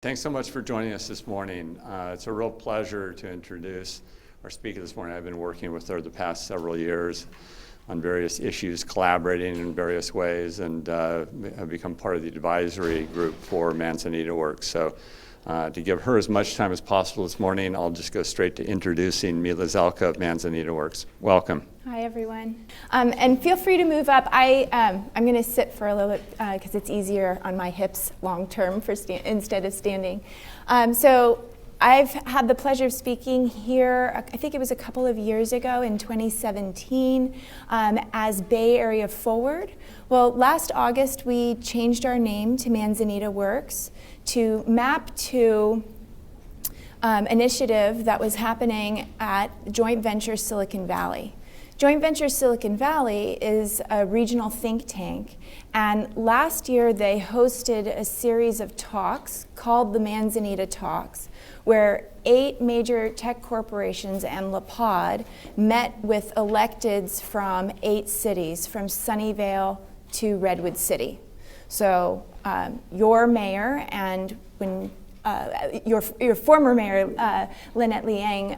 Thanks so much for joining us this morning. It's a real pleasure to introduce our speaker this morning. I've been working with her the past several years on various issues, collaborating in various ways, and have become part of the advisory group for Manzanita Works. So to give her as much time as possible this morning, I'll just go straight to introducing Mila Zelkha of Manzanita Works. Welcome. Hi, everyone. And feel free to move up. I'm going to sit for a little bit because it's easier on my hips long term instead of standing. So I've had the pleasure of speaking here, I think it was a couple of years ago in 2017 as Bay Area Forward. Well, last August we changed our name to Manzanita Works to map to initiative that was happening at Joint Venture Silicon Valley. Joint Venture Silicon Valley is a regional think tank, and last year they hosted a series of talks called the Manzanita Talks, where 8 major tech corporations and La Pod met with electeds from 8 cities, from Sunnyvale to Redwood City. So your mayor and your former mayor, Lynette Liang,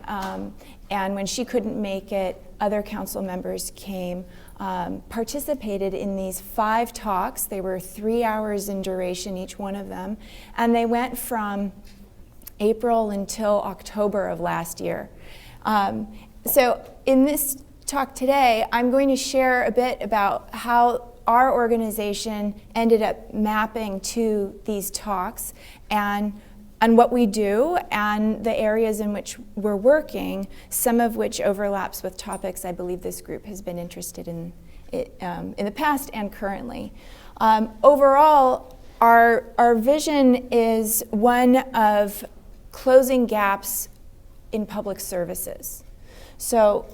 and when she couldn't make it, other council members came, participated in these 5 talks. They were 3 hours in duration, each one of them, and they went from April until October of last year. So in this talk today, I'm going to share a bit about how our organization ended up mapping to these talks and what we do and the areas in which we're working, some of which overlaps with topics I believe this group has been interested in the past and currently. Overall, our vision is one of closing gaps in public services. So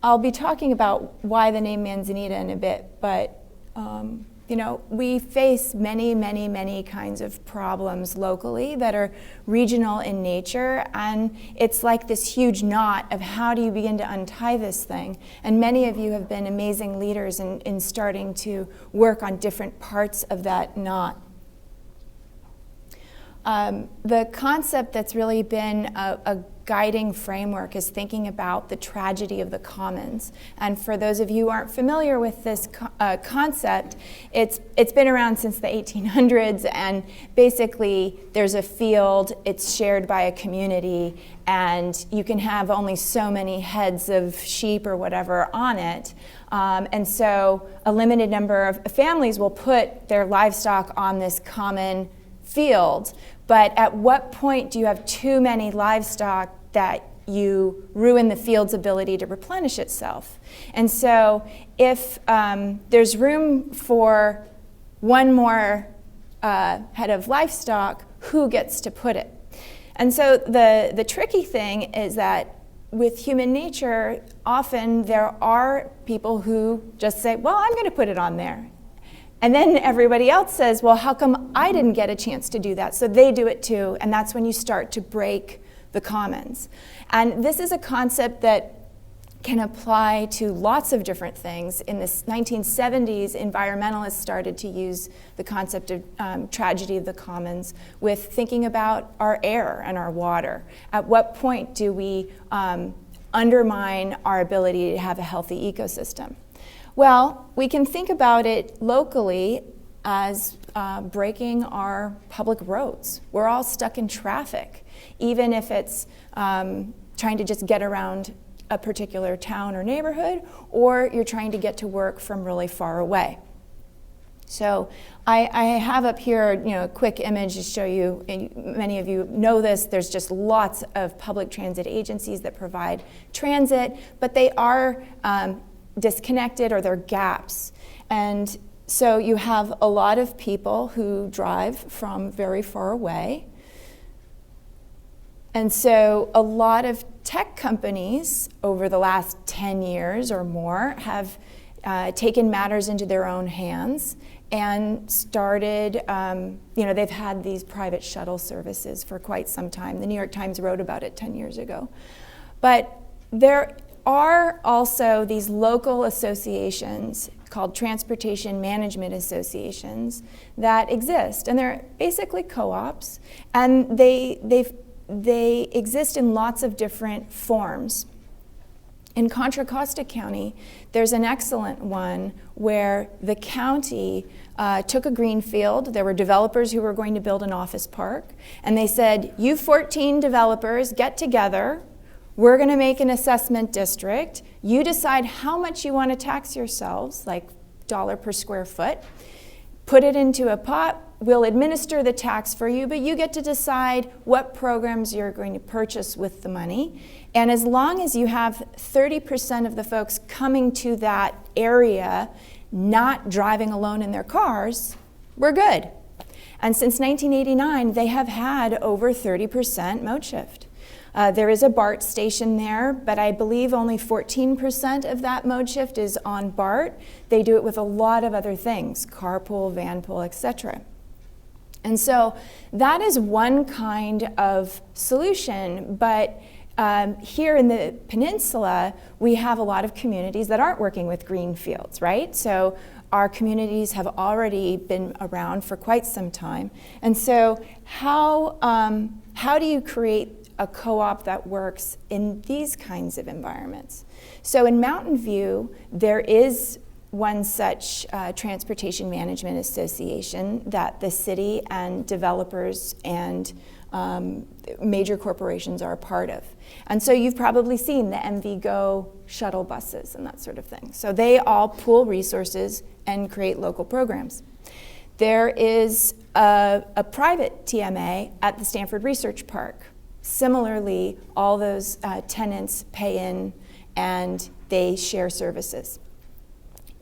I'll be talking about why the name Manzanita in a bit, but you know, we face many kinds of problems locally that are regional in nature, and it's like this huge knot of how do you begin to untie this thing? And many of you have been amazing leaders in starting to work on different parts of that knot. The concept that's really been a guiding framework is thinking about the tragedy of the commons. And for those of you who aren't familiar with this concept, it's been around since the 1800s, and basically there's a field, it's shared by a community, and you can have only so many heads of sheep or whatever on it. And so a limited number of families will put their livestock on this common field. But at what point do you have too many livestock that you ruin the field's ability to replenish itself? And so if there's room for one more head of livestock, who gets to put it? And so the tricky thing is that with human nature, often there are people who just say, well, I'm going to put it on there. And then everybody else says, well, how come I didn't get a chance to do that? So they do it too, and that's when you start to break the commons. And this is a concept that can apply to lots of different things. In the 1970s, environmentalists started to use the concept of tragedy of the commons with thinking about our air and our water. At what point do we undermine our ability to have a healthy ecosystem? Well, we can think about it locally as breaking our public roads. We're all stuck in traffic, even if it's trying to just get around a particular town or neighborhood, or you're trying to get to work from really far away. So I have up here, a quick image to show you, and many of you know this, there's just lots of public transit agencies that provide transit, but they are disconnected, or they're gaps. And so you have a lot of people who drive from very far away. And so a lot of tech companies over the last 10 years or more have taken matters into their own hands and started, they've had these private shuttle services for quite some time. The New York Times wrote about it 10 years ago. But there are also these local associations called transportation management associations that exist, and they're basically co-ops, and they exist in lots of different forms. In Contra Costa County, there's an excellent one where the county took a green field. There were developers who were going to build an office park, and they said, you 14 developers get together, we're going to make an assessment district. You decide how much you want to tax yourselves, like $1 per square foot. Put it into a pot. We'll administer the tax for you, but you get to decide what programs you're going to purchase with the money. And as long as you have 30% of the folks coming to that area not driving alone in their cars, we're good. And since 1989, they have had over 30% mode shift. There is a BART station there, but I believe only 14% of that mode shift is on BART. They do it with a lot of other things, carpool, vanpool, etc. And so that is one kind of solution, but here in the peninsula, we have a lot of communities that aren't working with green fields, right? So our communities have already been around for quite some time. And so how do you create a co-op that works in these kinds of environments? So in Mountain View, there is one such transportation management association that the city and developers and major corporations are a part of. And so you've probably seen the MV Go shuttle buses and that sort of thing. So they all pool resources and create local programs. There is a private TMA at the Stanford Research Park. Similarly, all those tenants pay in and they share services.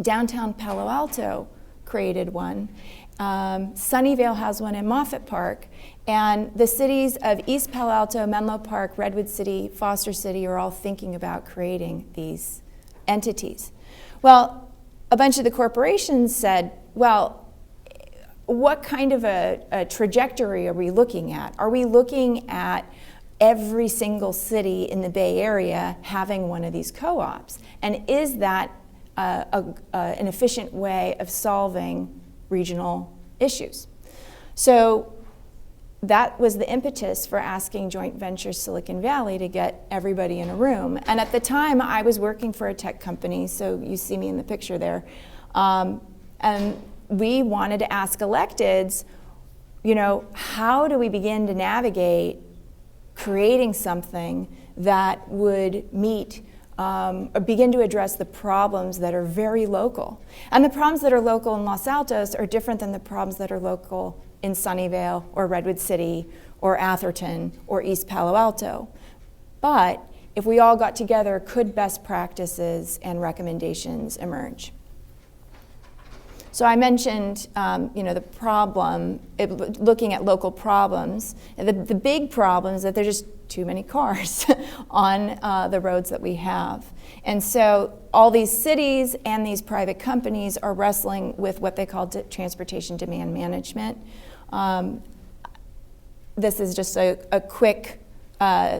Downtown Palo Alto created one. Sunnyvale has one in Moffett Park. And the cities of East Palo Alto, Menlo Park, Redwood City, Foster City are all thinking about creating these entities. Well, a bunch of the corporations said, well, what kind of a trajectory are we looking at? Are we looking at every single city in the Bay Area having one of these co-ops? And is that an efficient way of solving regional issues? So that was the impetus for asking Joint Ventures Silicon Valley to get everybody in a room. And at the time, I was working for a tech company, so you see me in the picture there. And we wanted to ask electeds, you know, how do we begin to navigate creating something that would meet or begin to address the problems that are very local. And the problems that are local in Los Altos are different than the problems that are local in Sunnyvale or Redwood City or Atherton or East Palo Alto. But if we all got together, could best practices and recommendations emerge? So I mentioned, the problem, looking at local problems. The big problem is that there's just too many cars on the roads that we have. And so all these cities and these private companies are wrestling with what they call transportation demand management. This is just a quick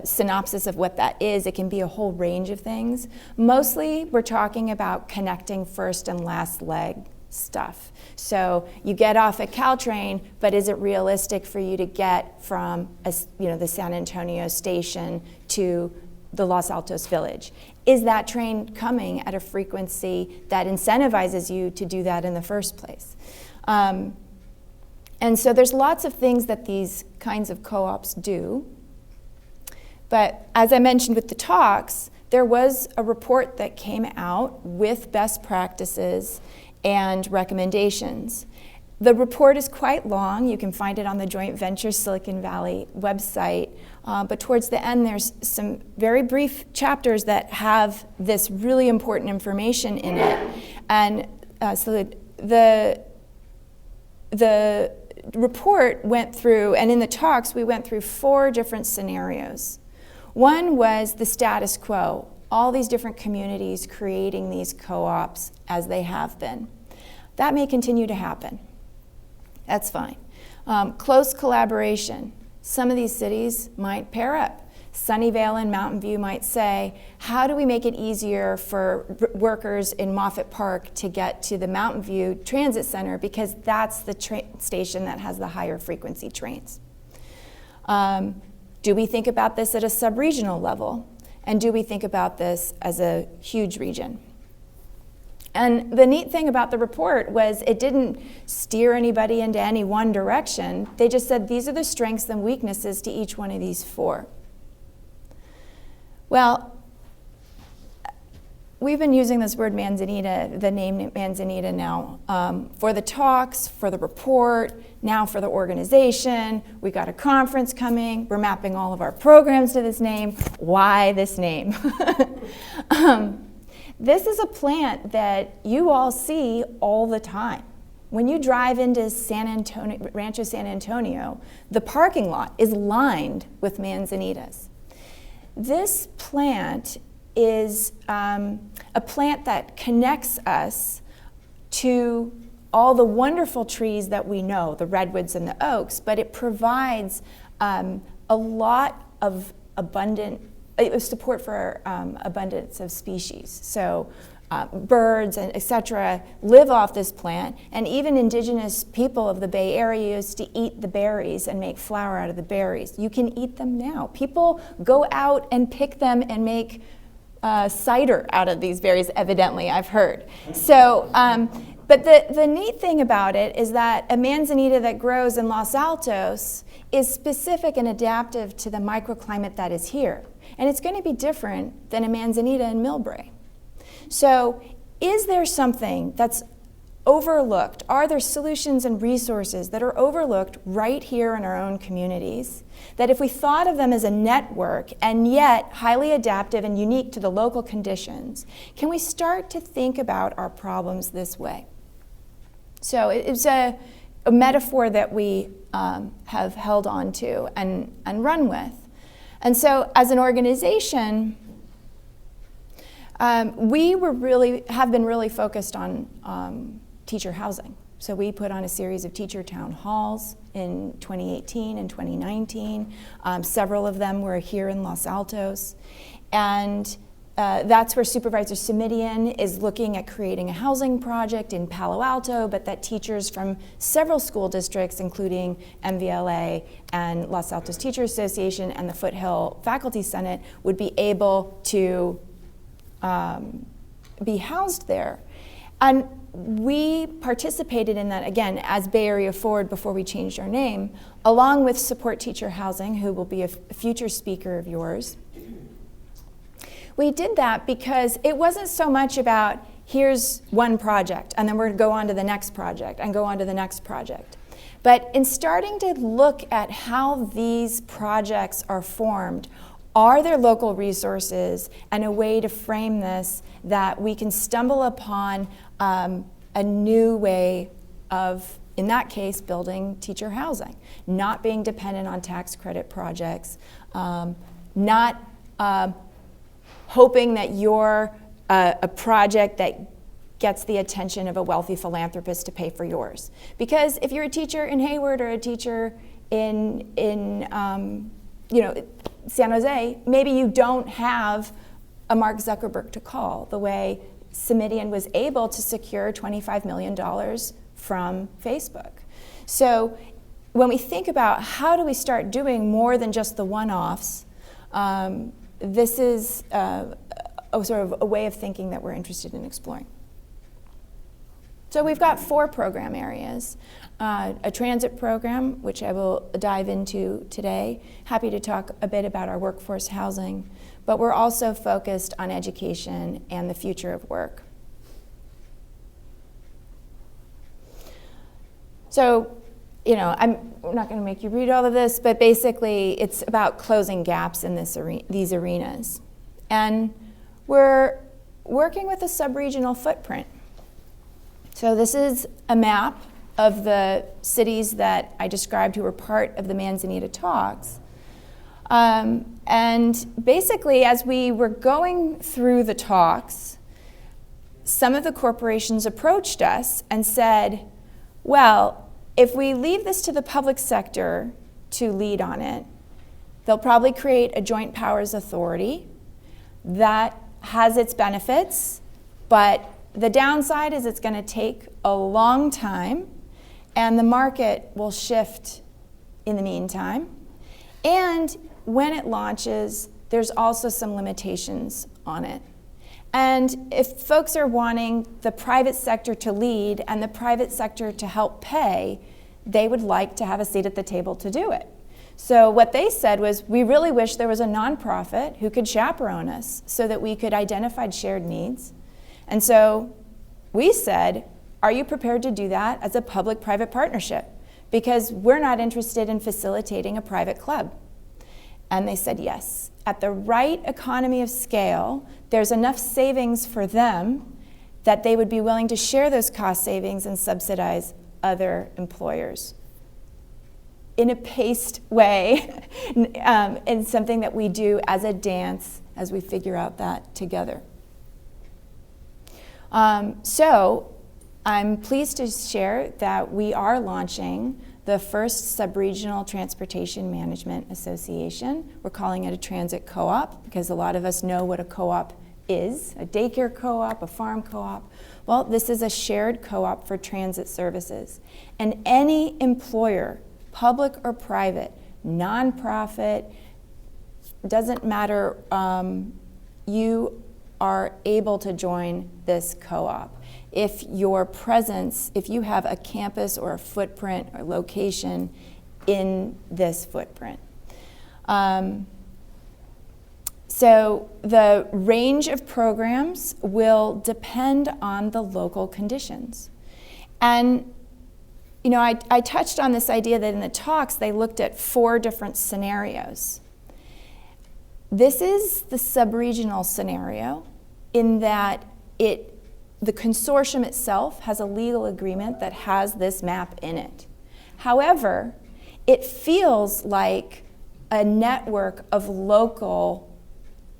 synopsis of what that is. It can be a whole range of things. Mostly we're talking about connecting first and last leg stuff. So you get off at Caltrain, but is it realistic for you to get from the San Antonio station to the Los Altos Village? Is that train coming at a frequency that incentivizes you to do that in the first place? And so there's lots of things that these kinds of co-ops do. But as I mentioned with the talks, there was a report that came out with best practices and recommendations. The report is quite long. You can find it on the Joint Ventures Silicon Valley website. But towards the end, there's some very brief chapters that have this really important information in it. And so the report went through, and in the talks, we went through 4 different scenarios. One was the status quo, all these different communities creating these co-ops as they have been. That may continue to happen. That's fine. Close collaboration. Some of these cities might pair up. Sunnyvale and Mountain View might say, how do we make it easier for workers in Moffett Park to get to the Mountain View Transit Center, because that's the train station that has the higher frequency trains. Do we think about this at a sub-regional level? And do we think about this as a huge region? And the neat thing about the report was it didn't steer anybody into any one direction. They just said, these are the strengths and weaknesses to each one of these four. Well, we've been using this word Manzanita, the name Manzanita now, for the talks, for the report, now for the organization. We got a conference coming. We're mapping all of our programs to this name. Why this name? This is a plant that you all see all the time. When you drive into Rancho San Antonio, the parking lot is lined with manzanitas. This plant is a plant that connects us to all the wonderful trees that we know, the redwoods and the oaks, but it provides a lot of support for abundance of species. So birds and etc. live off this plant, and even indigenous people of the Bay Area used to eat the berries and make flour out of the berries. You can eat them now. People go out and pick them and make cider out of these berries, evidently, I've heard. So, but the neat thing about it is that a manzanita that grows in Los Altos is specific and adaptive to the microclimate that is here. And it's going to be different than a manzanita in Millbrae. So is there something that's overlooked? Are there solutions and resources that are overlooked right here in our own communities, that if we thought of them as a network and yet highly adaptive and unique to the local conditions, can we start to think about our problems this way? So it's a metaphor that we have held on to and run with. And so as an organization, we have been really focused on teacher housing. So we put on a series of teacher town halls in 2018 and 2019. Several of them were here in Los Altos. And that's where Supervisor Simidian is looking at creating a housing project in Palo Alto, but that teachers from several school districts, including MVLA and Los Altos Teacher Association and the Foothill Faculty Senate, would be able to be housed there. And we participated in that, again, as Bay Area Forward before we changed our name, along with Support Teacher Housing, who will be a future speaker of yours. We did that because it wasn't so much about here's one project and then we're going to go on to the next project and go on to the next project. But in starting to look at how these projects are formed, are there local resources and a way to frame this that we can stumble upon a new way of, in that case, building teacher housing, not being dependent on tax credit projects, not hoping that you're a project that gets the attention of a wealthy philanthropist to pay for yours. Because if you're a teacher in Hayward or a teacher in San Jose, maybe you don't have a Mark Zuckerberg to call the way Simidian was able to secure $25 million from Facebook. So when we think about how do we start doing more than just the one-offs, this is a sort of a way of thinking that we're interested in exploring. So we've got 4 program areas. A transit program, which I will dive into today. Happy to talk a bit about our workforce housing, but we're also focused on education and the future of work. So, I'm not going to make you read all of this, but basically it's about closing gaps in these arenas. And we're working with a sub-regional footprint. So this is a map of the cities that I described who were part of the Manzanita talks. And basically, as we were going through the talks, some of the corporations approached us and said, well, if we leave this to the public sector to lead on it, They'll probably create a joint powers authority that has its benefits, but the downside is it's going to take a long time, and the market will shift in the meantime. And when it launches, there's also some limitations on it. And if folks are wanting the private sector to lead and the private sector to help pay, they would like to have a seat at the table to do it. So what they said was, we really wish there was a nonprofit who could chaperone us so that we could identify shared needs. And so we said, are you prepared to do that as a public-private partnership? Because we're not interested in facilitating a private club. And they said yes. At the right economy of scale, there's enough savings for them that they would be willing to share those cost savings and subsidize other employers in a paced way, and something that we do as a dance as we figure out that together. So I'm pleased to share that we are launching the first Subregional Transportation Management Association. We're calling it a transit co-op because a lot of us know what a co-op is, a daycare co-op, a farm co-op. Well, this is a shared co-op for transit services. And any employer, public or private, nonprofit, doesn't matter, you are able to join this co-op. If your presence, if you have a campus or a footprint or location in this footprint. So the range of programs will depend on the local conditions. And you know, I touched on this idea that in the talks they looked at 4 different scenarios. This is the subregional scenario in that the consortium itself has a legal agreement that has this map in it. However, it feels like a network of local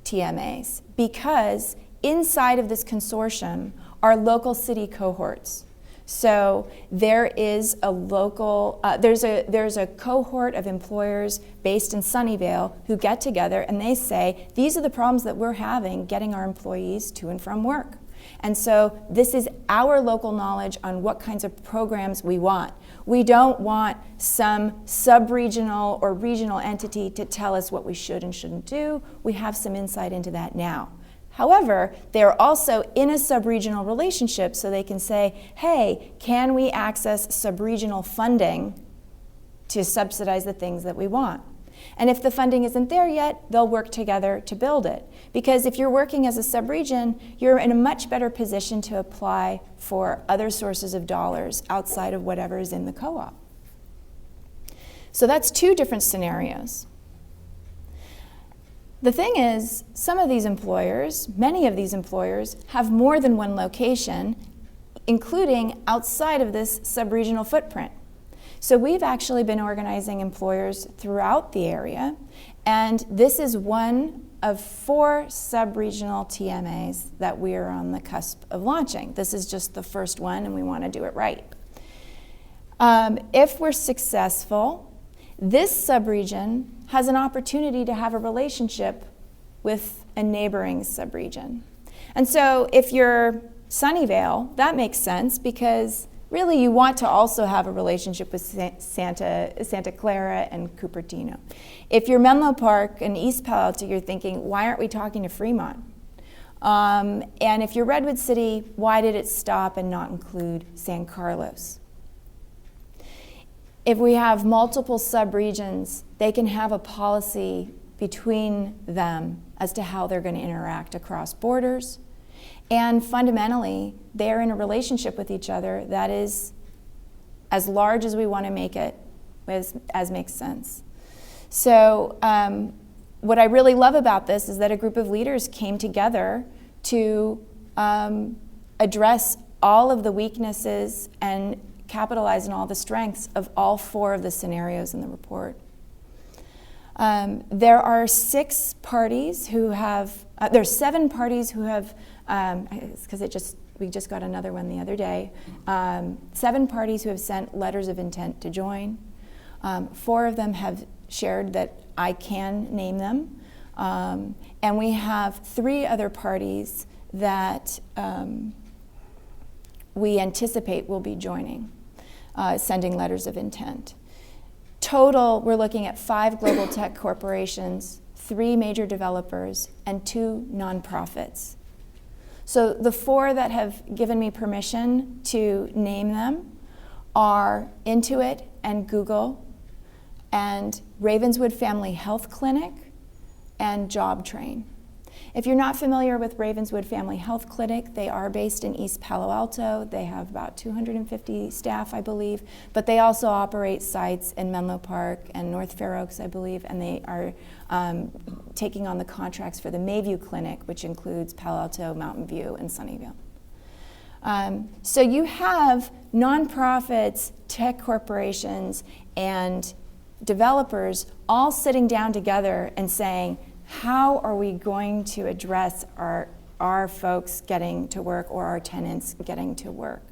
TMAs because inside of this consortium are local city cohorts. So there is a local, there's a cohort of employers based in Sunnyvale who get together and they say, these are the problems that we're having getting our employees to and from work. And so this is our local knowledge on what kinds of programs we want. We don't want some sub-regional or regional entity to tell us what we should and shouldn't do. We have some insight into that now. However, they're also in a sub-regional relationship so they can say, hey, can we access sub-regional funding to subsidize the things that we want? And if the funding isn't there yet, they'll work together to build it. Because if you're working as a sub-region, you're in a much better position to apply for other sources of dollars outside of whatever is in the co-op. So that's 2 different scenarios. The thing is, some of these employers, many of these employers, have more than one location, including outside of this sub-regional footprint. So we've actually been organizing employers throughout the area, and this is one of 4 sub-regional TMAs that we are on the cusp of launching. This is just the first one, and we want to do it right. If we're successful, this sub-region has an opportunity to have a relationship with a neighboring sub-region. And so if you're Sunnyvale, that makes sense because really you want to also have a relationship with Santa Clara and Cupertino. If you're Menlo Park and East Palo Alto, you're thinking, why aren't we talking to Fremont? And if you're Redwood City, why did it stop and not include San Carlos? If we have multiple sub-regions, they can have a policy between them as to how they're going to interact across borders. And fundamentally, they're in a relationship with each other that is as large as we want to make it, as makes sense. So what I really love about this is that a group of leaders came together to address all of the weaknesses and capitalize on all the strengths of all 4 of the scenarios in the report. There are 6 parties who have, there's 7 parties who have, because we just got another one the other day, 7 parties who have sent letters of intent to join. 4 of them have shared that I can name them. And we have 3 other parties that we anticipate will be joining, sending letters of intent. Total, we're looking at 5 global tech corporations, 3 major developers, and 2 nonprofits. So the 4 that have given me permission to name them are Intuit and Google, and Ravenswood Family Health Clinic, and JobTrain. If you're not familiar with Ravenswood Family Health Clinic, they are based in East Palo Alto. They have about 250 staff, I believe, but they also operate sites in Menlo Park and North Fair Oaks, I believe, and they are taking on the contracts for the Mayview Clinic, which includes Palo Alto, Mountain View, and Sunnyvale. So you have nonprofits, tech corporations, and developers all sitting down together and saying, how are we going to address our folks getting to work or our tenants getting to work?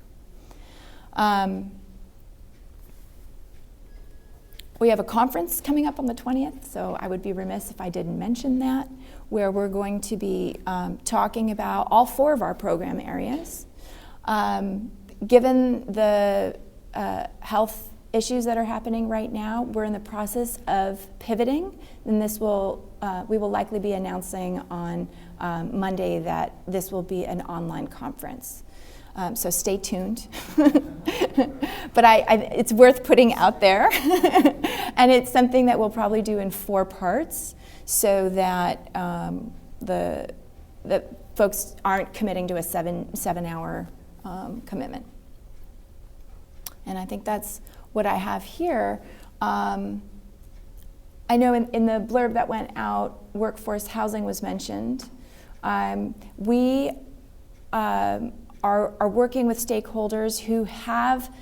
We have a conference coming up on the 20th, so I would be remiss if I didn't mention that, where we're going to be talking about all 4 of our program areas. Given the health issues that are happening right now, we're in the process of pivoting, and this will we will likely be announcing on Monday that this will be an online conference. So stay tuned. But it's worth putting out there, and it's something that we'll probably do in 4 parts, so that the folks aren't committing to a 7-hour commitment. And I think that's what I have here. I know in the blurb that went out, workforce housing was mentioned. We are working with stakeholders who have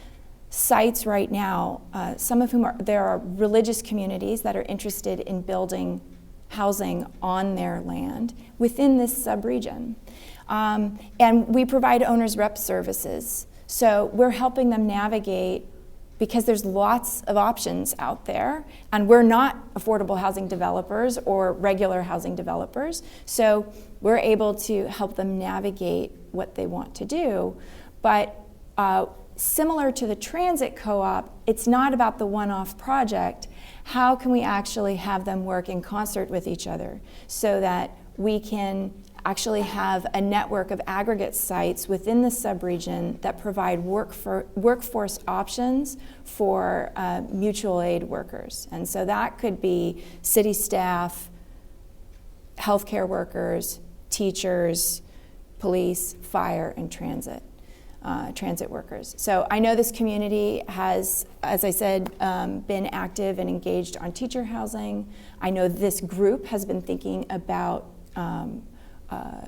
sites right now, some of whom there are religious communities that are interested in building housing on their land within this subregion. And we provide owner's rep services. So we're helping them navigate, because there's lots of options out there, and we're not affordable housing developers or regular housing developers, so we're able to help them navigate what they want to do. But similar to the transit co-op, it's not about the one-off project. How can we actually have them work in concert with each other so that we can actually have a network of aggregate sites within the subregion that provide workforce options for mutual aid workers? And so that could be city staff, healthcare workers, teachers, police, fire, and transit workers. So I know this community has, as I said, been active and engaged on teacher housing. I know this group has been thinking about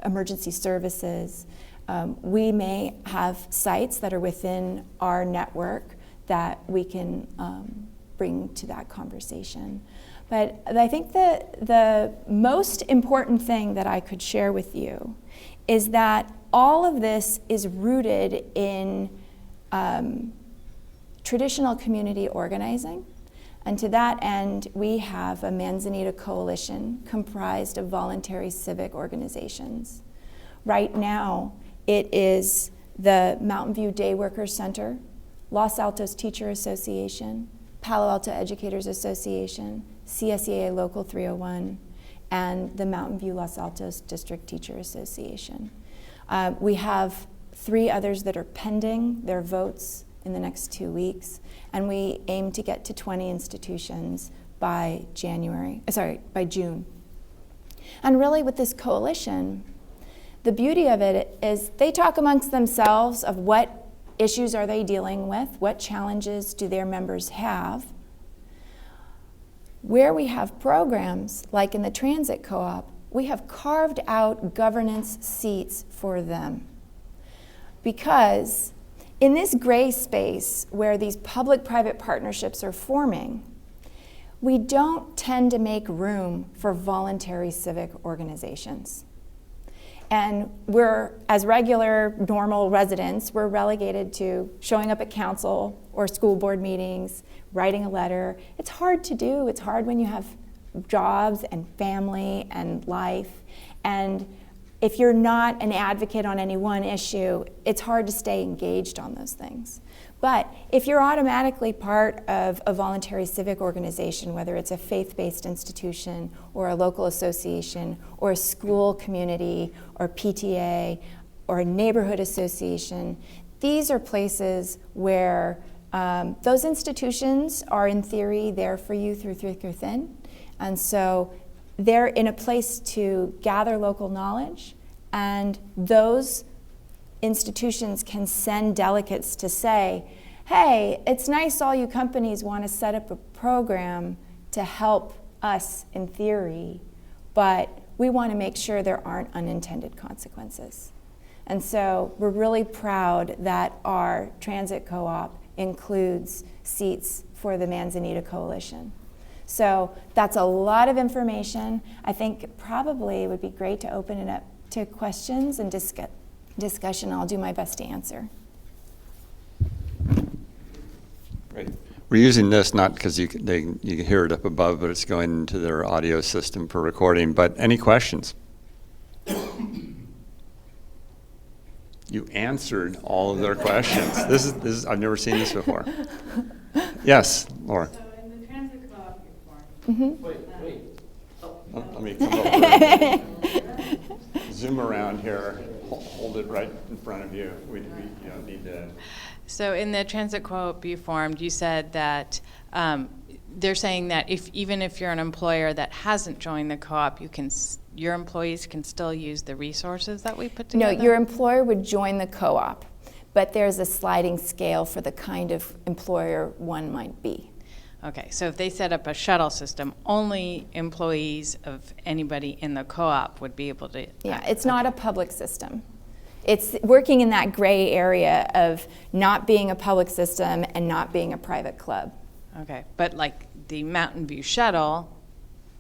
emergency services. We may have sites that are within our network that we can bring to that conversation. But I think that the most important thing that I could share with you is that all of this is rooted in traditional community organizing. And to that end, we have a Manzanita coalition comprised of voluntary civic organizations. Right now, it is the Mountain View Day Workers Center, Los Altos Teacher Association, Palo Alto Educators Association, CSEA Local 301, and the Mountain View Los Altos District Teacher Association. We have 3 others that are pending their votes in the next 2 weeks, and we aim to get to 20 institutions by June. And really with this coalition, the beauty of it is they talk amongst themselves of what issues are they dealing with, what challenges do their members have. Where we have programs, like in the transit co-op, we have carved out governance seats for them. Because in this gray space where these public-private partnerships are forming, we don't tend to make room for voluntary civic organizations. And we're, as regular, normal residents, we're relegated to showing up at council or school board meetings, writing a letter. It's hard to do. It's hard when you have jobs and family and life. And if you're not an advocate on any one issue, it's hard to stay engaged on those things. But if you're automatically part of a voluntary civic organization, whether it's a faith-based institution or a local association or a school community or PTA or a neighborhood association, these are places where those institutions are, in theory, there for you through thick or thin. And so they're in a place to gather local knowledge, and those institutions can send delegates to say, hey, it's nice all you companies want to set up a program to help us in theory, but we want to make sure there aren't unintended consequences. And so we're really proud that our transit co-op includes seats for the Manzanita Coalition. So that's a lot of information. I think probably it would be great to open it up to questions and discussion. I'll do my best to answer. Great. We're using this not because you can hear it up above, but it's going into their audio system for recording. But any questions? You answered all of their questions. This is I've never seen this before. Yes, Laura. So in the transit co-op you formed. Wait. Oh, let me come over. Zoom around here. Hold it right in front of you. We need to. So in the transit co-op you formed, you said that they're saying that even if you're an employer that hasn't joined the co-op, your employees can still use the resources that we put together? No, your employer would join the co-op, but there's a sliding scale for the kind of employer one might be. Okay, so if they set up a shuttle system, only employees of anybody in the co-op would be able to... Yeah, it's not a public system. It's working in that gray area of not being a public system and not being a private club. Okay, but like the Mountain View shuttle,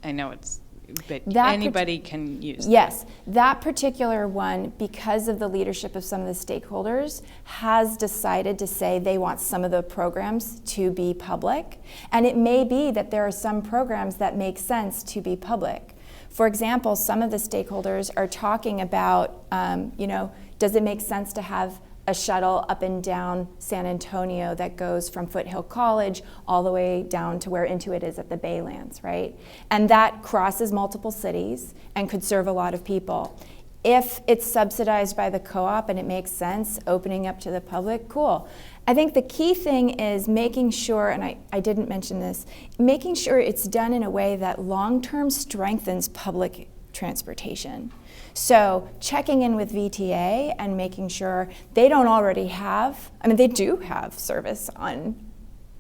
I know it's... But that anybody can use that. Yes, that particular one, because of the leadership of some of the stakeholders, has decided to say they want some of the programs to be public. And it may be that there are some programs that make sense to be public. For example, some of the stakeholders are talking about, does it make sense to have a shuttle up and down San Antonio that goes from Foothill College all the way down to where Intuit is at the Baylands, right? And that crosses multiple cities and could serve a lot of people. If it's subsidized by the co-op and it makes sense, opening up to the public, cool. I think the key thing is making sure, and I didn't mention this, making sure it's done in a way that long-term strengthens public transportation. So checking in with VTA and making sure they don't already have, they do have service on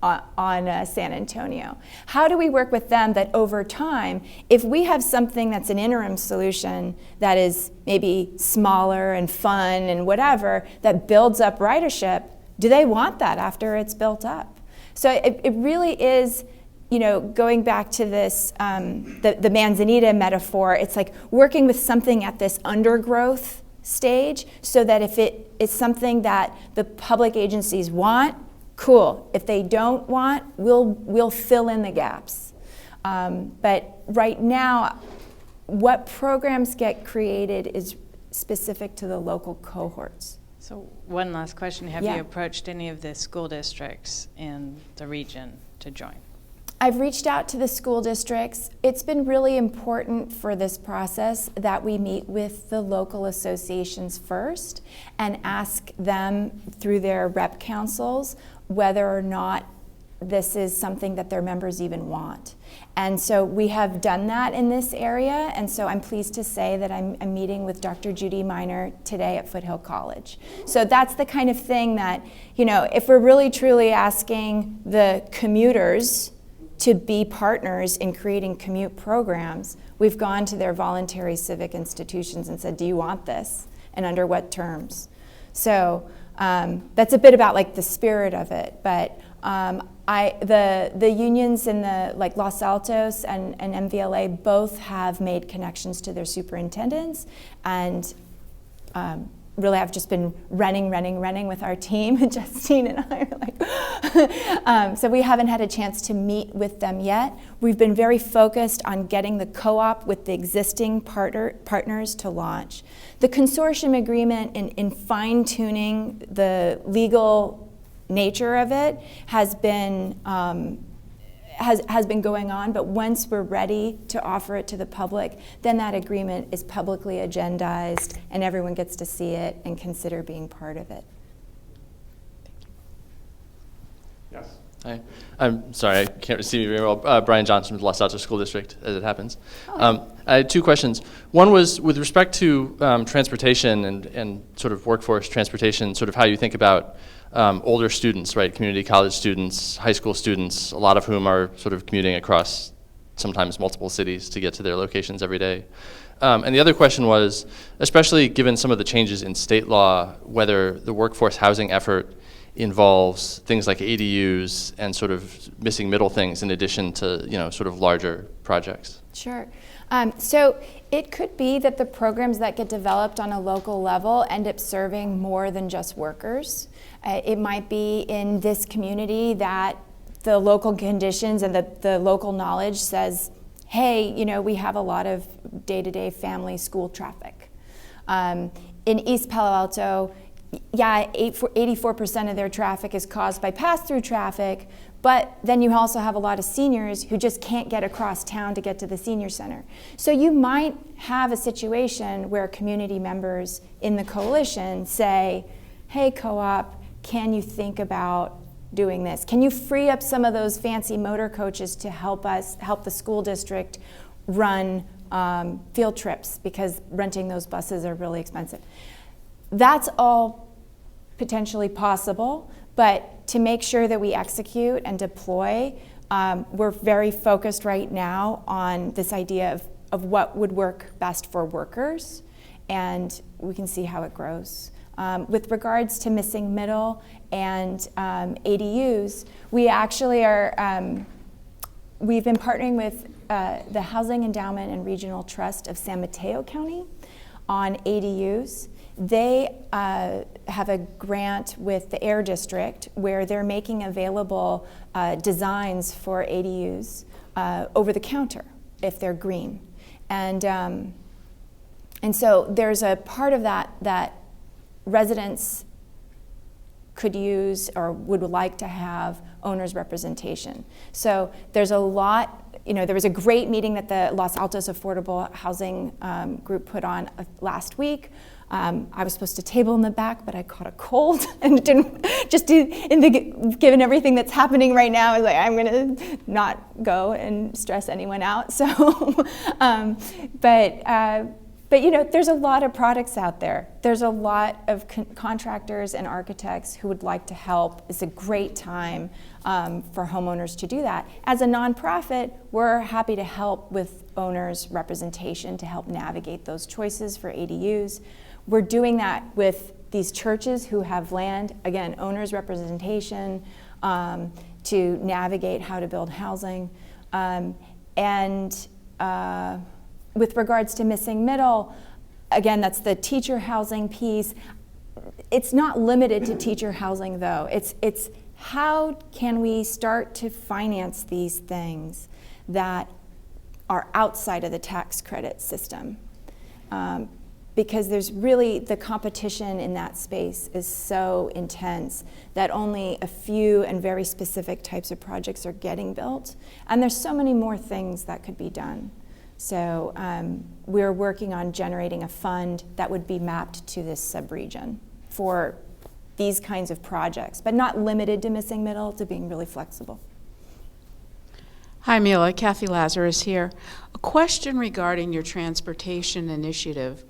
San Antonio. How do we work with them that over time, if we have something that's an interim solution that is maybe smaller and fun and whatever, that builds up ridership, do they want that after it's built up? So it really is, going back to this, the Manzanita metaphor, it's like working with something at this undergrowth stage so that if it is something that the public agencies want, cool. If they don't want, we'll fill in the gaps. But right now, what programs get created is specific to the local cohorts. So one last question. Have Yeah. you approached any of the school districts in the region to join? I've reached out to the school districts. It's been really important for this process that we meet with the local associations first and ask them through their rep councils whether or not this is something that their members even want. And so we have done that in this area, and so I'm pleased to say that I'm meeting with Dr. Judy Miner today at Foothill College. So that's the kind of thing that, if we're really truly asking the commuters to be partners in creating commute programs, we've gone to their voluntary civic institutions and said, do you want this? And under what terms? So that's a bit about like the spirit of it, but the unions in the Los Altos and MVLA both have made connections to their superintendents, and really I've just been running with our team. Justine and I are like, so we haven't had a chance to meet with them yet. We've been very focused on getting the co-op with the existing partners to launch. The consortium agreement in fine-tuning the legal nature of it has been has been going on, but once we're ready to offer it to the public, then that agreement is publicly agendized and everyone gets to see it and consider being part of it. Yes. Hi. I'm sorry, I can't see you very well. Brian Johnson with Los Altos School District, as it happens. I had two questions. One was with respect to transportation and sort of workforce transportation, sort of how you think about older students, right? Community college students, high school students, a lot of whom are sort of commuting across sometimes multiple cities to get to their locations every day. And the other question was, especially given some of the changes in state law, whether the workforce housing effort involves things like ADUs and sort of missing middle things in addition to, sort of larger projects. Sure. So it could be that the programs that get developed on a local level end up serving more than just workers. It might be in this community that the local conditions and the local knowledge says, hey, we have a lot of day-to-day family school traffic. In East Palo Alto, 84% of their traffic is caused by pass-through traffic, but then you also have a lot of seniors who just can't get across town to get to the senior center. So you might have a situation where community members in the coalition say, hey, co-op, can you think about doing this? Can you free up some of those fancy motor coaches to help the school district run field trips, because renting those buses are really expensive. That's all potentially possible, but to make sure that we execute and deploy, we're very focused right now on this idea of what would work best for workers, and we can see how it grows. With regards to missing middle and ADUs, we actually are, we've been partnering with the Housing Endowment and Regional Trust of San Mateo County on ADUs. They have a grant with the Air District where they're making available designs for ADUs over the counter if they're green. And so there's a part of that residents could use or would like to have owners' representation. So there's a lot, there was a great meeting that the Los Altos Affordable Housing Group put on last week. I was supposed to table in the back, but I caught a cold and didn't, given everything that's happening right now, I was like, I'm gonna not go and stress anyone out. So, but there's a lot of products out there. There's a lot of contractors and architects who would like to help. It's a great time for homeowners to do that. As a nonprofit, we're happy to help with owners' representation to help navigate those choices for ADUs. We're doing that with these churches who have land, again, owners' representation to navigate how to build housing. With regards to missing middle, again, that's the teacher housing piece. It's not limited to teacher housing, though. It's how can we start to finance these things that are outside of the tax credit system? Because there's really, the competition in that space is so intense that only a few and very specific types of projects are getting built. And there's so many more things that could be done. So we're working on generating a fund that would be mapped to this subregion for these kinds of projects, but not limited to missing middle, to being really flexible. Hi, Mila. Kathy Lazarus here. A question regarding your transportation initiative.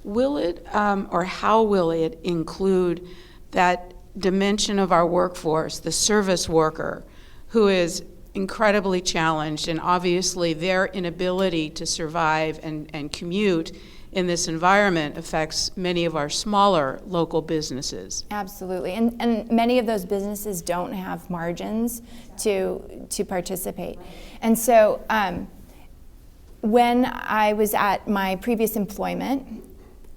Will it, or how will it include that dimension of our workforce, the service worker, who is incredibly challenged, and obviously their inability to survive and commute in this environment affects many of our smaller local businesses? Absolutely, and many of those businesses don't have margins to participate. And so when I was at my previous employment,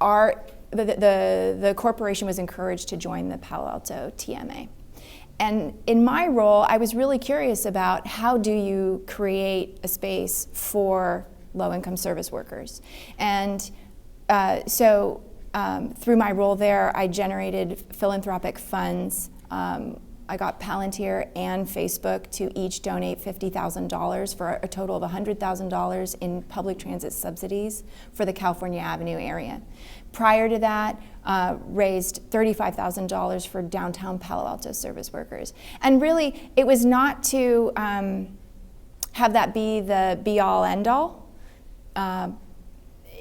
our the corporation was encouraged to join the Palo Alto TMA. And in my role, I was really curious about how do you create a space for low-income service workers. And so through my role there, I generated philanthropic funds. I got Palantir and Facebook to each donate $50,000 for a total of $100,000 in public transit subsidies for the California Avenue area. Prior to that, raised $35,000 for downtown Palo Alto service workers. And really, it was not to have that be the be-all, end-all.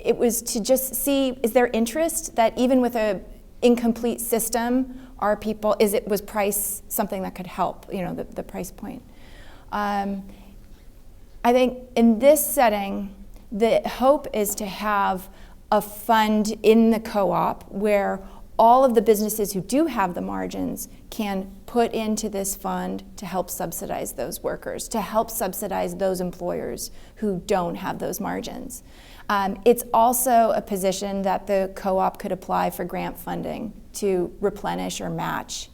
It was to just see, is there interest that even with an incomplete system, was price something that could help, the price point. I think in this setting, the hope is to have a fund in the co-op where all of the businesses who do have the margins can put into this fund to help subsidize those workers, to help subsidize those employers who don't have those margins. It's also a position that the co-op could apply for grant funding to replenish or match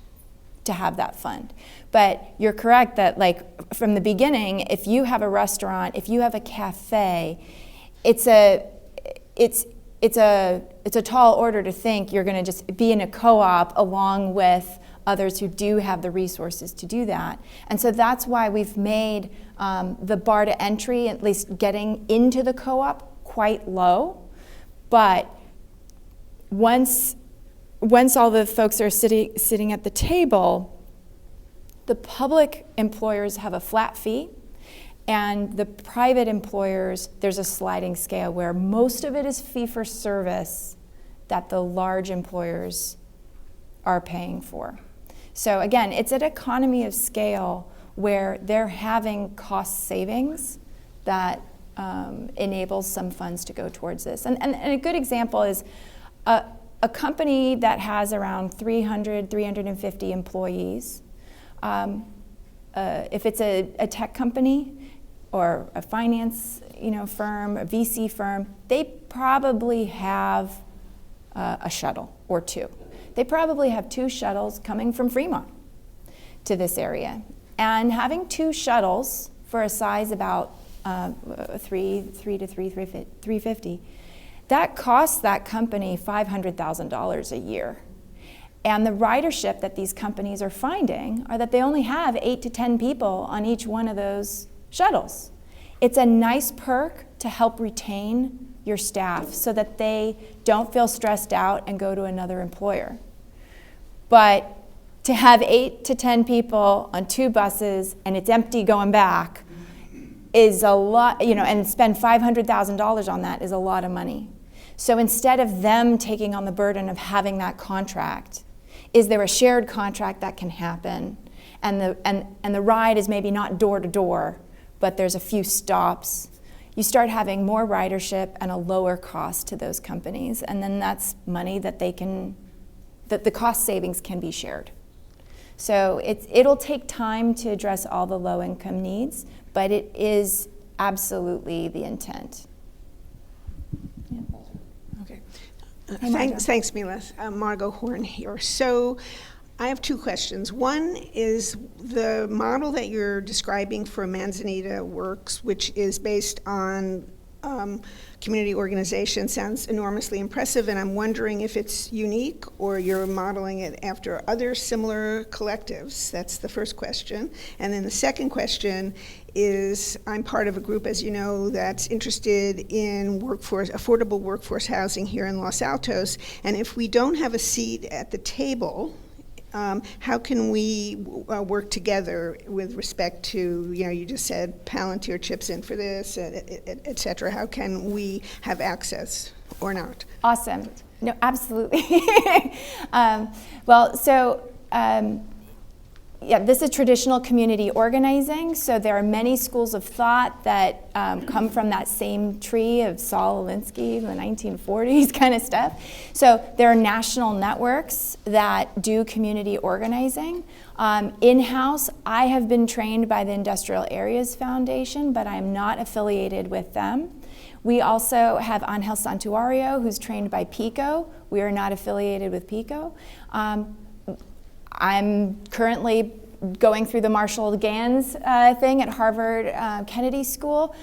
to have that fund. But you're correct that, like, from the beginning, if you have a restaurant, if you have a cafe, it's a tall order to think you're going to just be in a co-op along with others who do have the resources to do that. And so that's why we've made the bar to entry, at least getting into the co-op, quite low. But once all the folks are sitting at the table, the public employers have a flat fee, and the private employers, there's a sliding scale where most of it is fee for service that the large employers are paying for. So again, it's an economy of scale where they're having cost savings that enables some funds to go towards this. And a good example is a company that has around 350 employees. If it's a tech company or a finance firm, a VC firm, they probably have a shuttle or two. They probably have 2 shuttles coming from Fremont to this area. And having 2 shuttles for a size about 350, that costs that company $500,000 a year. And the ridership that these companies are finding are that they only have 8 to 10 people on each one of those shuttles. It's a nice perk to help retain your staff so that they don't feel stressed out and go to another employer. But to have 8 to 10 people on 2 buses and it's empty going back is a lot, and spend $500,000 on that is a lot of money. So instead of them taking on the burden of having that contract, is there a shared contract that can happen? And the ride is maybe not door to door, but there's a few stops. You start having more ridership and a lower cost to those companies, and then that's money that the cost savings can be shared. So it'll take time to address all the low-income needs, but it is absolutely the intent. Yeah. Okay. Hey, Margo. Thanks, Mila. Margo Horn here. So I have 2 questions. One is the model that you're describing for Manzanita Works, which is based on community organization, sounds enormously impressive, and I'm wondering if it's unique or you're modeling it after other similar collectives. That's the first question. And then the second question is, I'm part of a group, as you know, that's interested in affordable workforce housing here in Los Altos, and if we don't have a seat at the table, how can we work together with respect to, you just said Palantir chips in for this, et cetera. How can we have access or not? Awesome. No, absolutely. This is traditional community organizing. So there are many schools of thought that come from that same tree of Saul Alinsky in the 1940s kind of stuff. So there are national networks that do community organizing. In-house, I have been trained by the Industrial Areas Foundation, but I'm not affiliated with them. We also have Angel Santuario, who's trained by PICO. We are not affiliated with PICO. I'm currently going through the Marshall Gans thing at Harvard Kennedy School.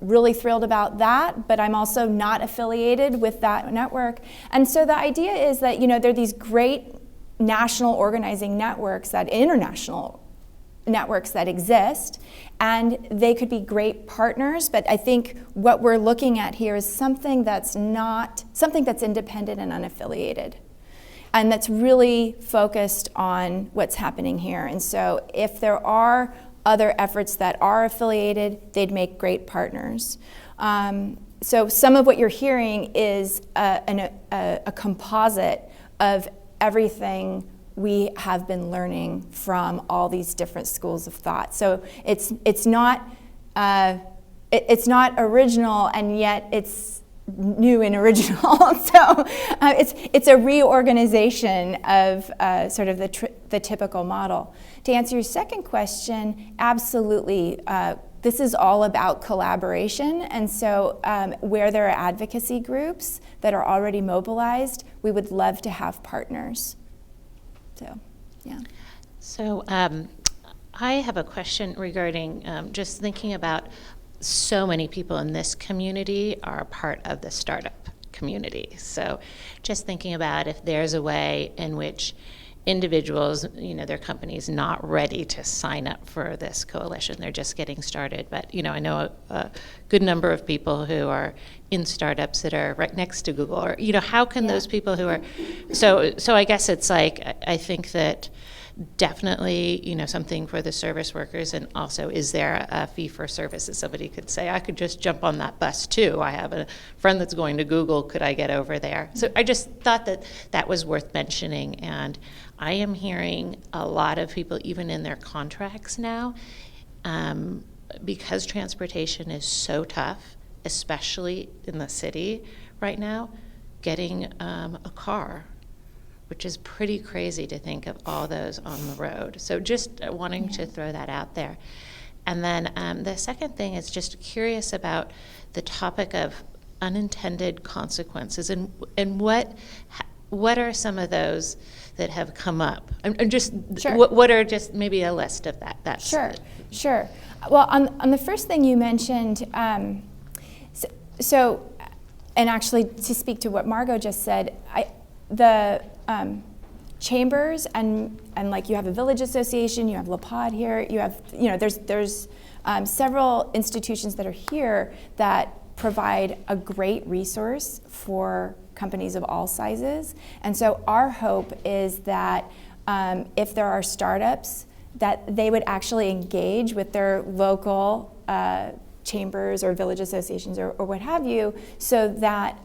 Really thrilled about that, but I'm also not affiliated with that network. And so the idea is that, there are these great national organizing networks, international networks that exist, and they could be great partners, but I think what we're looking at here is something that's independent and unaffiliated, and that's really focused on what's happening here. And so if there are other efforts that are affiliated, they'd make great partners. So some of what you're hearing is a composite of everything we have been learning from all these different schools of thought. So it's not original, and yet it's new and original. So it's a reorganization of sort of the typical model. To answer your second question, absolutely. This is all about collaboration, and so where there are advocacy groups that are already mobilized, we would love to have partners. So, yeah. So I have a question regarding just thinking about so many people in this community are a part of the startup community. So just thinking about if there's a way in which individuals, their company's not ready to sign up for this coalition. They're just getting started. But, I know a good number of people who are in startups that are right next to Google. Or, how can those people who are... So I guess it's like, I think that definitely, something for the service workers, and also, is there a fee for services? Somebody could say, I could just jump on that bus too. I have a friend that's going to Google. Could I get over there? So I just thought that was worth mentioning. And I am hearing a lot of people, even in their contracts now, because transportation is so tough, especially in the city right now, getting a car, which is pretty crazy to think of all those on the road. So just wanting to throw that out there. And then the second thing is just curious about the topic of unintended consequences, and what are some of those that have come up? And just Sure. what are just maybe a list of that? That's Sure. Well, on the first thing you mentioned, so and actually to speak to what Margot just said, the chambers and like you have a village association, you have LaPod here, you have there's several institutions that are here that provide a great resource for companies of all sizes. And so our hope is that if there are startups, that they would actually engage with their local chambers or village associations or what have you, so that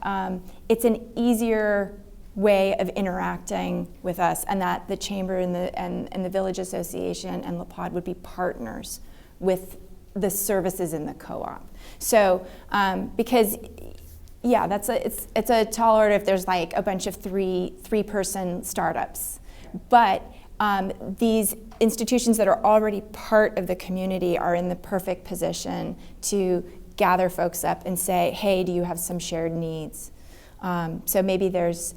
it's an easier way of interacting with us, and that the chamber and the village association and LaPod would be partners with the services in the co-op. So because it's a tall order if there's like a bunch of three-person startups, but these institutions that are already part of the community are in the perfect position to gather folks up and say, hey, do you have some shared needs? So maybe there's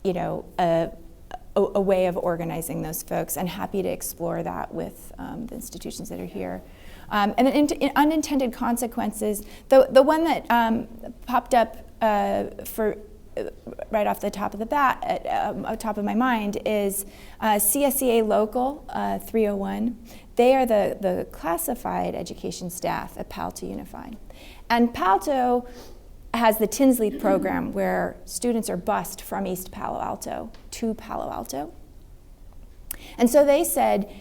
a way of organizing those folks, and happy to explore that with the institutions that are here. And then unintended consequences, the one that popped up for right off the top of the bat, top of my mind, is CSEA Local 301. They are the classified education staff at Palo Alto Unified. And Palo Alto has the Tinsley program where students are bused from East Palo Alto to Palo Alto. And so they said,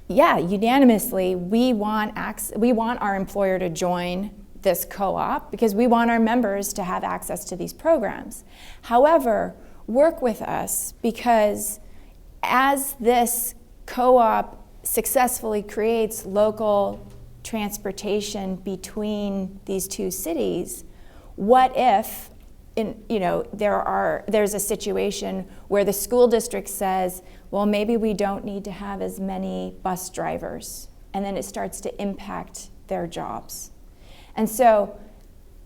yeah, unanimously, we want our employer to join this co-op because we want our members to have access to these programs. However, work with us, because as this co-op successfully creates local transportation between these two cities, what if there's a situation where the school district says, well, maybe we don't need to have as many bus drivers, and then it starts to impact their jobs. And so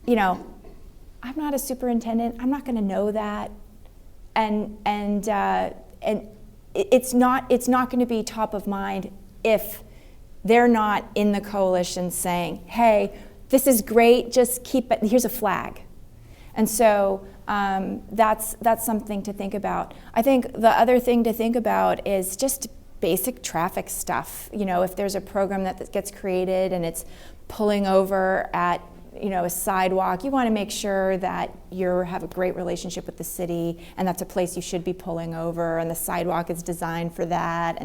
I'm not a superintendent. I'm not going to know that, and it's not going to be top of mind if they're not in the coalition saying, "Hey, this is great. Just keep it. Here's a flag." And so that's something to think about. I think the other thing to think about is just basic traffic stuff. If there's a program that gets created and it's pulling over at a sidewalk, you want to make sure that you have a great relationship with the city, and that's a place you should be pulling over, and the sidewalk is designed for that.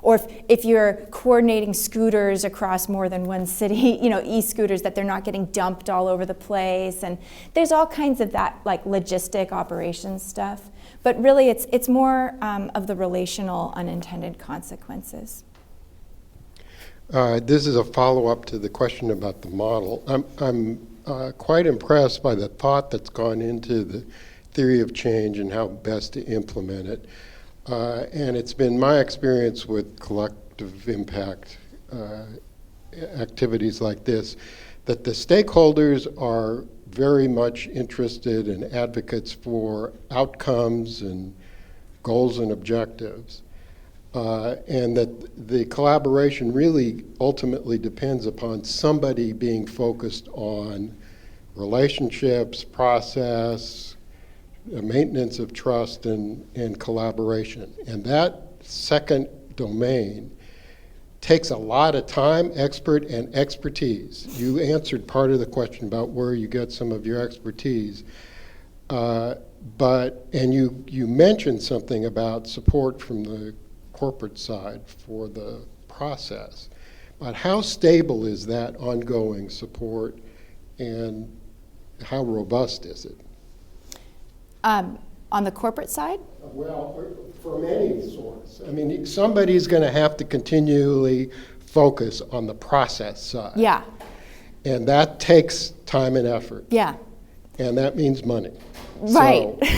Or if you're coordinating scooters across more than one city, e-scooters, that they're not getting dumped all over the place. And there's all kinds of that, like logistic operations stuff. But really, it's more of the relational unintended consequences. This is a follow-up to the question about the model. I'm quite impressed by the thought that's gone into the theory of change and how best to implement it. And it's been my experience with collective impact activities like this, that the stakeholders are very much interested and advocates for outcomes and goals and objectives. And that the collaboration really ultimately depends upon somebody being focused on relationships, process, maintenance of trust, and collaboration. And that second domain takes a lot of time, effort, and expertise. You answered part of the question about where you get some of your expertise. And you mentioned something about support from the corporate side for the process. But how stable is that ongoing support, and how robust is it? On the corporate side? Well, from any source. I mean, somebody's going to have to continually focus on the process side. Yeah. And that takes time and effort. Yeah. And that means money. Right. So,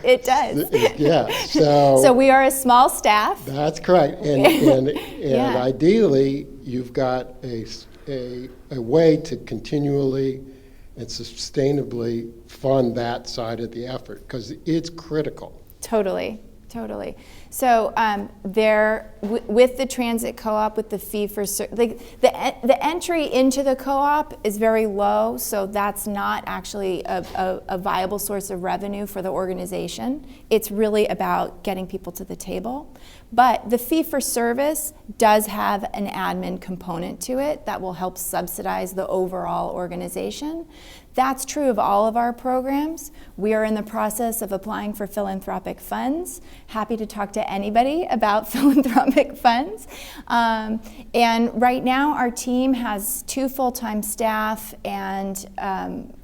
it does. Yeah. So we are a small staff. That's correct. And Yeah. ideally, you've got a way to continually and sustainably fund that side of the effort, because it's critical. Totally. So with the transit co-op, with the fee for the entry into the co-op is very low, so that's not actually a viable source of revenue for the organization. It's really about getting people to the table. But the fee for service does have an admin component to it that will help subsidize the overall organization. That's true of all of our programs. We are in the process of applying for philanthropic funds. Happy to talk to anybody about philanthropic funds. And right now our team has 2 full-time staff and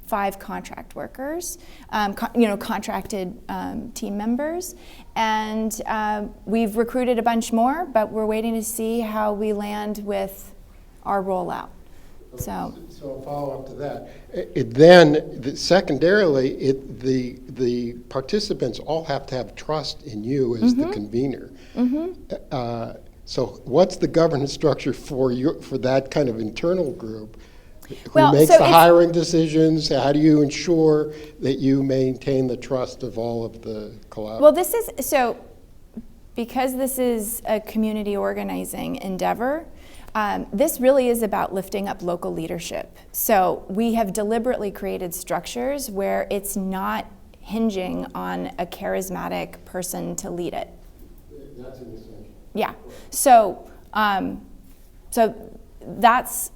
5 contract workers, contracted team members. And we've recruited a bunch more, but we're waiting to see how we land with our rollout. So a follow-up to that. Secondarily, the participants all have to have trust in you as the convener. So what's the governance structure for that kind of internal group? Who makes the hiring decisions? How do you ensure that you maintain the trust of all of the collaborators? Well, because this is a community organizing endeavor, this really is about lifting up local leadership. So we have deliberately created structures where it's not hinging on a charismatic person to lead it. That's an essential. Yeah. So that's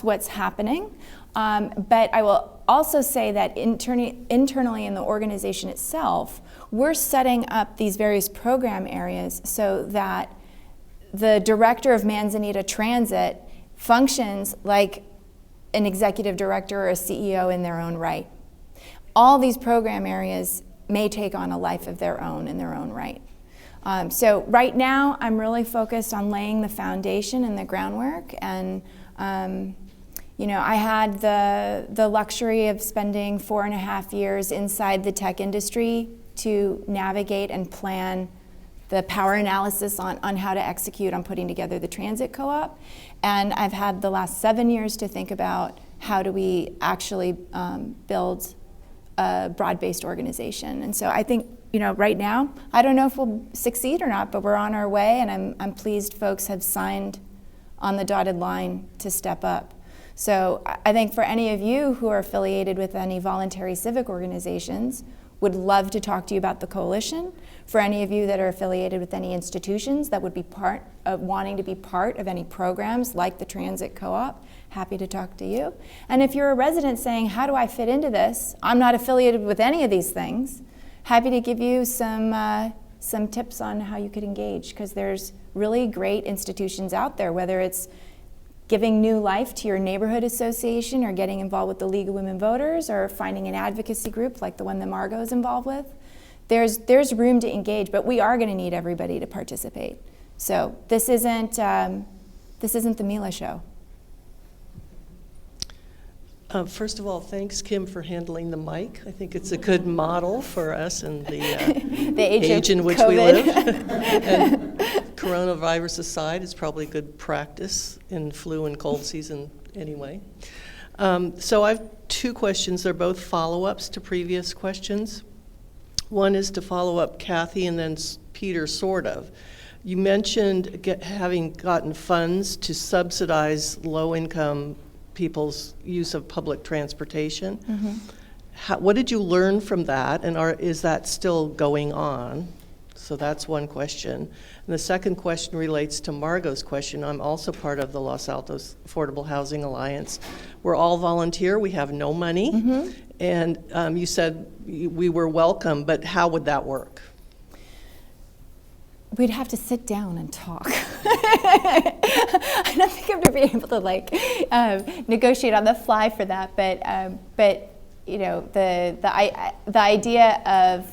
what's happening. But I will also say that internally in the organization itself, we're setting up these various program areas so that the director of Manzanita Transit functions like an executive director or a CEO in their own right. All these program areas may take on a life of their own in their own right. So right now, I'm really focused on laying the foundation and the groundwork. And I had the luxury of spending 4.5 years inside the tech industry to navigate and plan power analysis on how to execute on putting together the transit co-op. And I've had the last 7 years to think about how do we actually build a broad-based organization. And so I think, right now, I don't know if we'll succeed or not, but we're on our way, and I'm pleased folks have signed on the dotted line to step up. So I think for any of you who are affiliated with any voluntary civic organizations, would love to talk to you about the coalition. For any of you that are affiliated with any institutions that would be wanting to be part of any programs like the Transit Co-op, happy to talk to you. And if you're a resident saying, how do I fit into this? I'm not affiliated with any of these things. Happy to give you some tips on how you could engage, because there's really great institutions out there, whether it's giving new life to your neighborhood association or getting involved with the League of Women Voters or finding an advocacy group like the one that Margot is involved with. There's room to engage, but we are going to need everybody to participate. So this isn't the Mila show. First of all, thanks, Kim, for handling the mic. I think it's a good model for us and the age in which we live. And coronavirus aside, it's probably good practice in flu and cold season anyway. So I have two questions. They're both follow-ups to previous questions. One is to follow up Kathy and then Peter, sort of. You mentioned having gotten funds to subsidize low-income people's use of public transportation. Mm-hmm. What did you learn from that, and is that still going on? So that's one question. And the second question relates to Margot's question. I'm also part of the Los Altos Affordable Housing Alliance. We're all volunteer. We have no money. Mm-hmm. And you said we were welcome, but how would that work? We'd have to sit down and talk. I don't think I'm going to be able to negotiate on the fly for that. But the idea of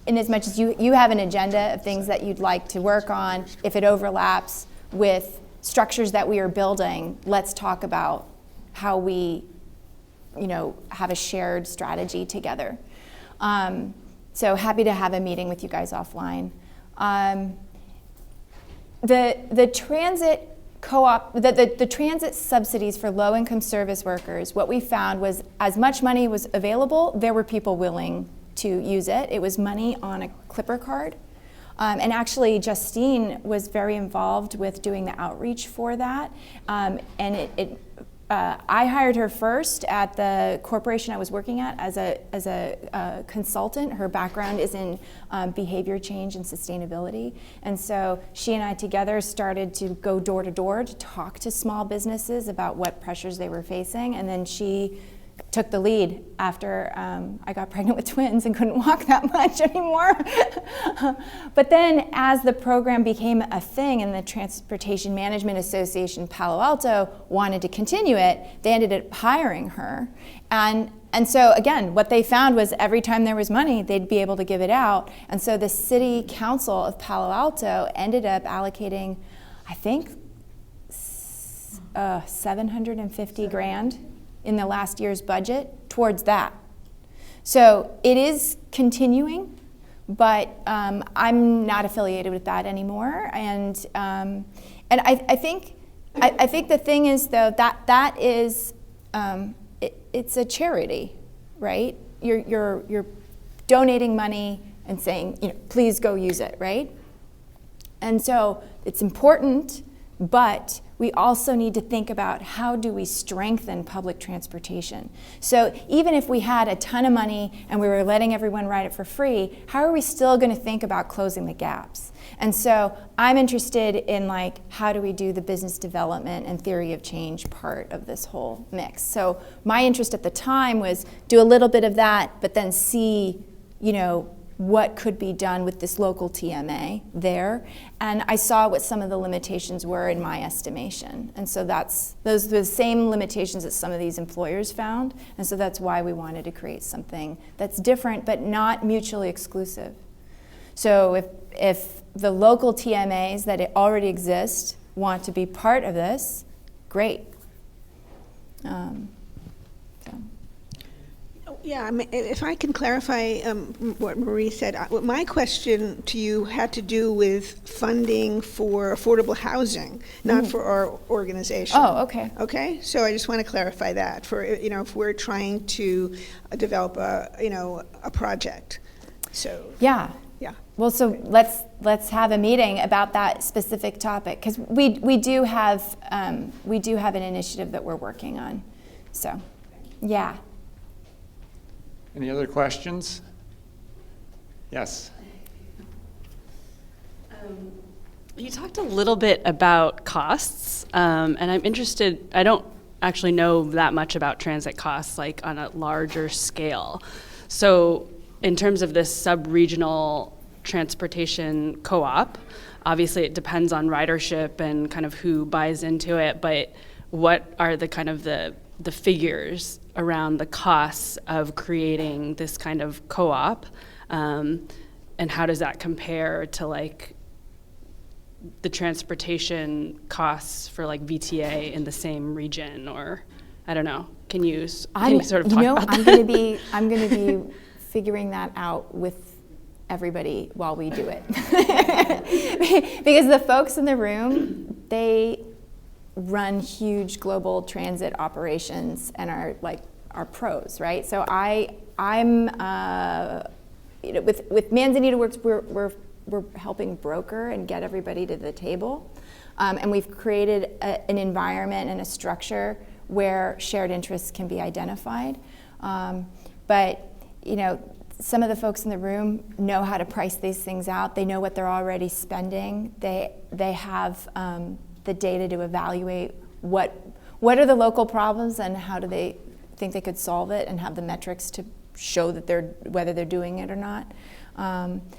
in as much as you have an agenda of things that you'd like to work on, if it overlaps with structures that we are building, let's talk about how we have a shared strategy together. So happy to have a meeting with you guys offline. The transit co-op, the transit subsidies for low-income service workers, what we found was as much money was available, there were people willing to use it. It was money on a Clipper card. And actually, Justine was very involved with doing the outreach for that. I hired her first at the corporation I was working at as a consultant. Her background is in behavior change and sustainability. And so she and I together started to go door to door to talk to small businesses about what pressures they were facing. And then she took the lead after I got pregnant with twins and couldn't walk that much anymore. But then as the program became a thing and the Transportation Management Association Palo Alto wanted to continue it, they ended up hiring her. And so again, what they found was every time there was money, they'd be able to give it out. And so the City Council of Palo Alto ended up allocating, I think, $750,000 in the last year's budget towards that. So it is continuing, but I'm not affiliated with that anymore. And I think the thing is though that is it's a charity, right? You're donating money and saying, please go use it, right? And so it's important, but we also need to think about how do we strengthen public transportation. So even if we had a ton of money and we were letting everyone ride it for free, how are we still going to think about closing the gaps? And so I'm interested in how do we do the business development and theory of change part of this whole mix. So my interest at the time was do a little bit of that, but then see, what could be done with this local TMA there. And I saw what some of the limitations were in my estimation. And so those are the same limitations that some of these employers found. And so that's why we wanted to create something that's different but not mutually exclusive. So if the local TMAs that already exist want to be part of this, great. Yeah, I mean, if I can clarify what Marie said, my question to you had to do with funding for affordable housing, not for our organization. Oh, okay. Okay, so I just want to clarify that for, if we're trying to develop a project. So Yeah. yeah. Well, so let's have a meeting about that specific topic, because we do have an initiative that we're working on. So, yeah. Any other questions? Yes. You talked a little bit about costs, and I'm interested, I don't actually know that much about transit costs, like on a larger scale. So in terms of this sub-regional transportation co-op, obviously it depends on ridership and kind of who buys into it, but what are the kind of the figures around the costs of creating this kind of co-op, and how does that compare to like the transportation costs for like VTA in the same region, or I don't know. Can you sort of talk about that? I'm going to be figuring that out with everybody while we do it. Because the folks in the room, they run huge global transit operations and are pros, right? So I'm with Manzanita Works, we're helping broker and get everybody to the table, and we've created an environment and a structure where shared interests can be identified. But some of the folks in the room know how to price these things out. They know what they're already spending. They have the data to evaluate what are the local problems and how do they think they could solve it, and have the metrics to show that whether they're doing it or not.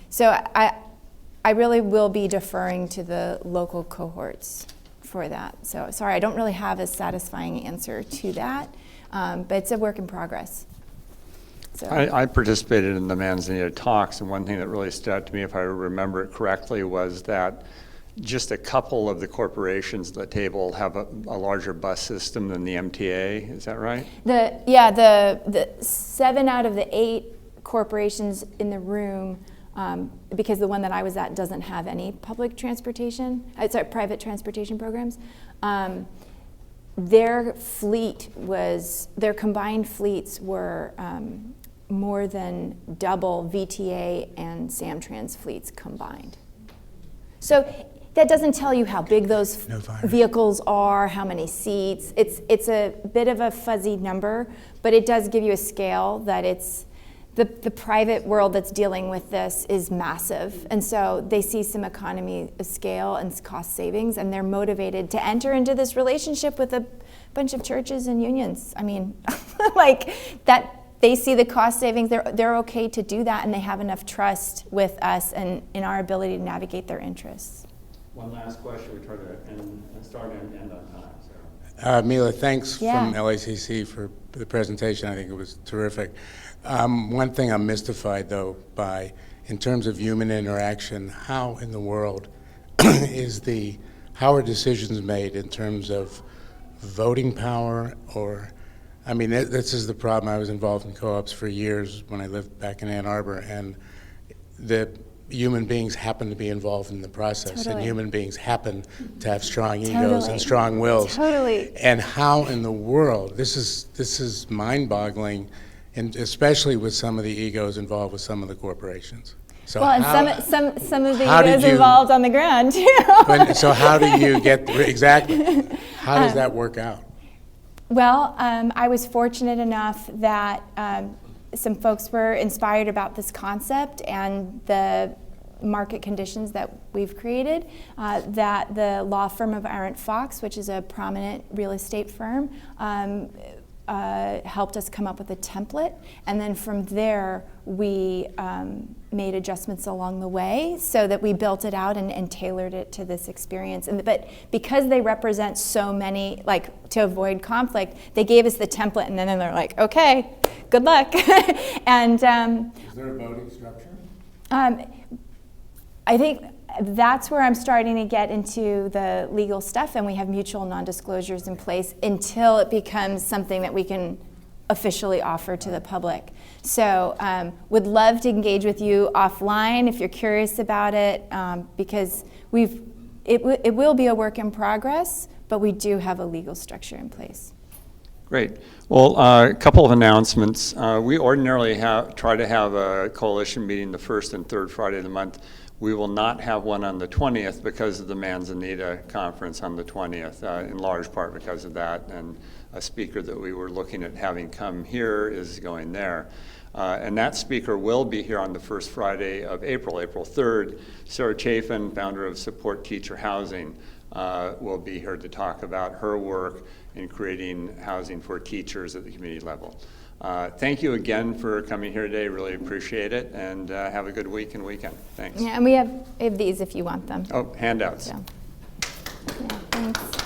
So I really will be deferring to the local cohorts for that. So sorry, I don't really have a satisfying answer to that, but it's a work in progress. So. I participated in the Manzanita talks, and one thing that really stood out to me, if I remember it correctly, was that just a couple of the corporations at the table have a larger bus system than the MTA. Is that right? The 7 out of the 8 corporations in the room, because the one that I was at doesn't have any public transportation, private transportation programs. Their combined fleets were more than double VTA and Samtrans fleets combined. So that doesn't tell you how big those vehicles are, how many seats. It's a bit of a fuzzy number, but it does give you a scale that it's the private world that's dealing with this is massive. And so they see some economy of scale and cost savings, and they're motivated to enter into this relationship with a bunch of churches and unions. I mean, like that. They see the cost savings, they're okay to do that, and they have enough trust with us and in our ability to navigate their interests. One last question, we try to start and end on time. So. Mila, thanks from LACC for the presentation. I think it was terrific. One thing I'm mystified, though, by, in terms of human interaction, how in the world how are decisions made in terms of voting power or... I mean, this is the problem. I was involved in co-ops for years when I lived back in Ann Arbor, and the human beings happen to be involved in the process, and human beings happen to have strong egos and strong wills. Totally. And how in the world, this is mind-boggling, and especially with some of the egos involved with some of the corporations. So and some of the egos involved on the ground too. So how do you get exactly? How does that work out? Well, I was fortunate enough that some folks were inspired about this concept and the market conditions that we've created, that the law firm of Arent Fox, which is a prominent real estate firm, helped us come up with a template. And then from there, we made adjustments along the way so that we built it out and tailored it to this experience. But because they represent so many, to avoid conflict, they gave us the template, and then they're like, okay, good luck. And is there a voting structure? I think that's where I'm starting to get into the legal stuff, and we have mutual non-disclosures in place until it becomes something that we can officially offer to the public. So would love to engage with you offline if you're curious about it, because it will be a work in progress, but we do have a legal structure in place. Great. Well, a couple of announcements. We ordinarily try to have a coalition meeting the first and third Friday of the month. We will not have one on the 20th because of the Manzanita conference on the 20th, in large part because of that, and a speaker that we were looking at having come here is going there. And that speaker will be here on the first Friday of April, April 3rd. Sarah Chafin, founder of Support Teacher Housing, will be here to talk about her work in creating housing for teachers at the community level. Thank you again for coming here today. Really appreciate it, and have a good week and weekend. Thanks. Yeah, and we have these if you want them. Oh, handouts. So, yeah, thanks.